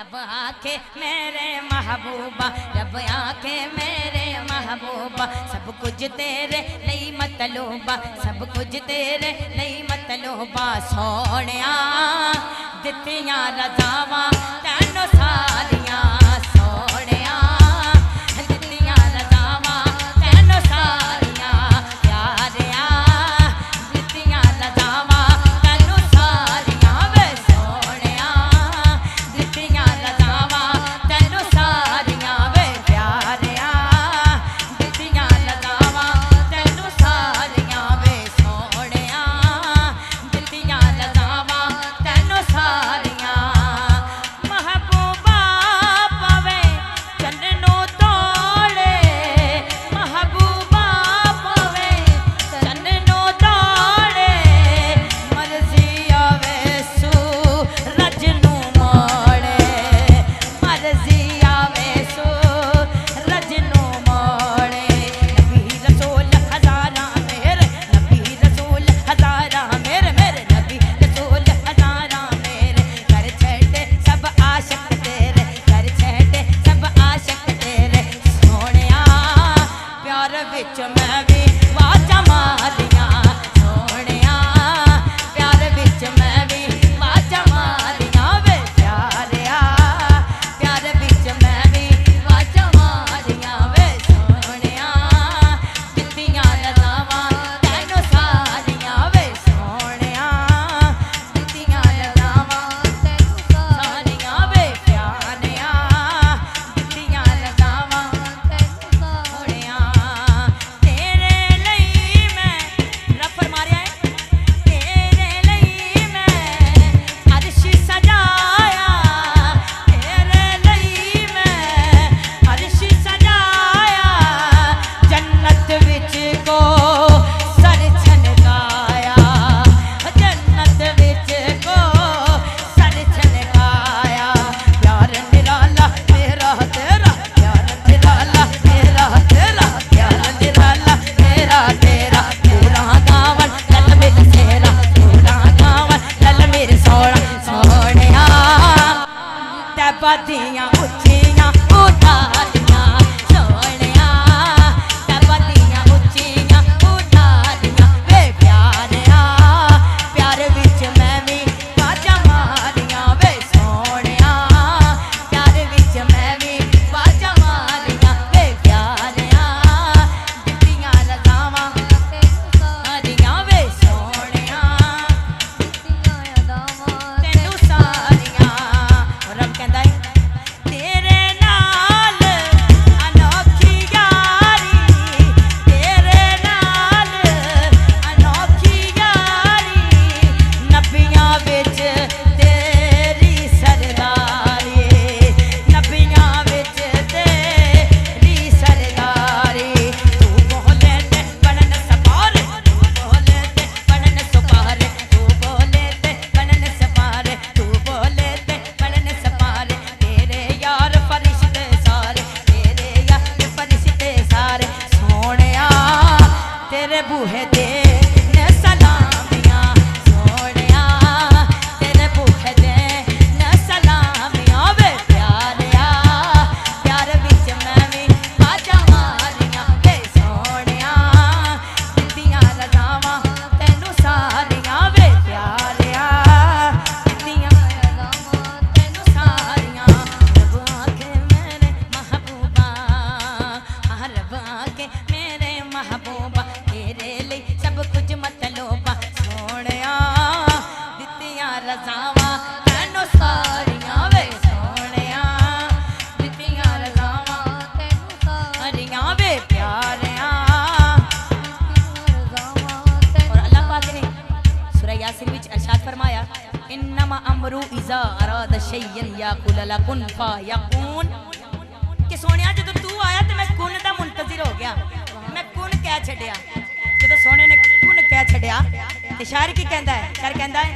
रब आके मेरे महबूबा, रब आके मेरे महबूबा, सब कुछ तेरे नहीं मतलूबा, सब कुछ तेरे नहीं मतलूबा। सोहणिया दित्तियां रज़ावां तैनूं सारियां, सोहणिया दित्तियां रज़ावां तैनूं सारियां, प्यारिया दित्तियां रज़ावां तैनूं सारियां, वे सोहणिया दित्तियां रज़ावां तैनूं सारियां, वे प्यारिया दित्तियां रज़ावां तैनूं सारियां, वे सोहणिया दित्तियां रज़ावां तैनूं सारियां। महबूबा पवे चन्नों तोड़े, महबूबा पवे चन्नों तोड़े, मर्जी आवे सूरज नूं मोड़े, मर्जी आवे सूरज नूं मोड़े। नबी रसूल हज़ारा मेरे, नबी रसूल हज़ारा मेरे, मेरे नबी रसूल हज़ारा मेरे, कर छेड़े सब आशिक तेरे, कर छेड़े सब आशिक तेरे। सोहणिया प्यार विच मैं भी वाजा मारियां, सोहणिया प्यार विच मैं भी वाजा मारियां, वे प्यारिया प्यार विच मैं भी वाजा मारियां, वे सोहणिया दित्तियां रज़ावां तैनूं सारियां, वे सोहणिया दित्तियां रज़ावां तैनूं सारियां, वे प्यारिया दित्तियां रज़ावां तैनूं सारियां। तेरे ਲਈ मैं रफ़र मारिया है, तेरे ਲਈ मैं अर्श सजाया, तेरे ਲਈ मैं अर्श सजाया, जन्नत विच को सर छनकाया, जन्नत विच को सर छनकाया। प्यार निराला मेरा तेरा, प्यार निराला मेरा तेरा, प्यार निराला मेरा तेरा, तेरा गावन लल मेरे सेरा, तेरा गावन लल मेरे सोहणा। सोहणिया तैबा दियां उच्चियां उठालियां, सोहणिया तैबा दियां उच्चियां उठालियां, वे प्यारिया प्यार विच मैं भी वाजा मारियां, वे सोहणिया प्यार विच मैं भी वाजा मारियां, वे प्यारिया दित्तियां रज़ावां तैनूं सारियां, वे सोहणिया दित्तियां रज़ावां तैनूं सारियां। और रब कहंदा है तेरे नाल अनोखी यारी, तेरे नाल अनोखी यारी, नबियां विच तेरी सरदारी, नबियां विच तेरी सरदारी। तू बोले ते बनन सपारे, तू बोले ते बनन सपारे, तू बोले ते बनन सपारे, तू बोले ते बनन सपारे। तेरे यार फरिश्ते सारे, तेरे यार फरिश्ते सारे, सोहणिया तेरे बूहे दे ने सलामियां, सोहणिया तेरे बूहे दे ने सलामियां, वे प्यारिया प्यार विच मैं भी वाजा मारियां, वे सोहणिया दित्तियां रज़ावां तैनूं सारियां, वे प्यारिया दित्तियां रज़ावां तैनूं सारियां। रब आके मेरे महबूबा, हाँ रब आके मेरे महबूबा, तेरे ਲਈ सब कुछ मतलूबा। सोहणिया दित्तियां रज़ावां तैनूं सारियां, वे सोहणिया दित्तियां रज़ावां तैनूं सारियां, वे प्यारिया और अल्लाह पाक ने सूरह यासीन विच इरशाद फरमाया, इन्नमा अमरु इज़ा अरादा शैयन यकुल लकुन फयकून, कि सोहणिया जदों तू आया ते मैं कुन दा मुंतज़िर हो गया, मैं कुन कह छड्डिया। जदों सोहणे ने कुन कह छड्डिया ते शायर की कहंदा है, शायर कहंदा है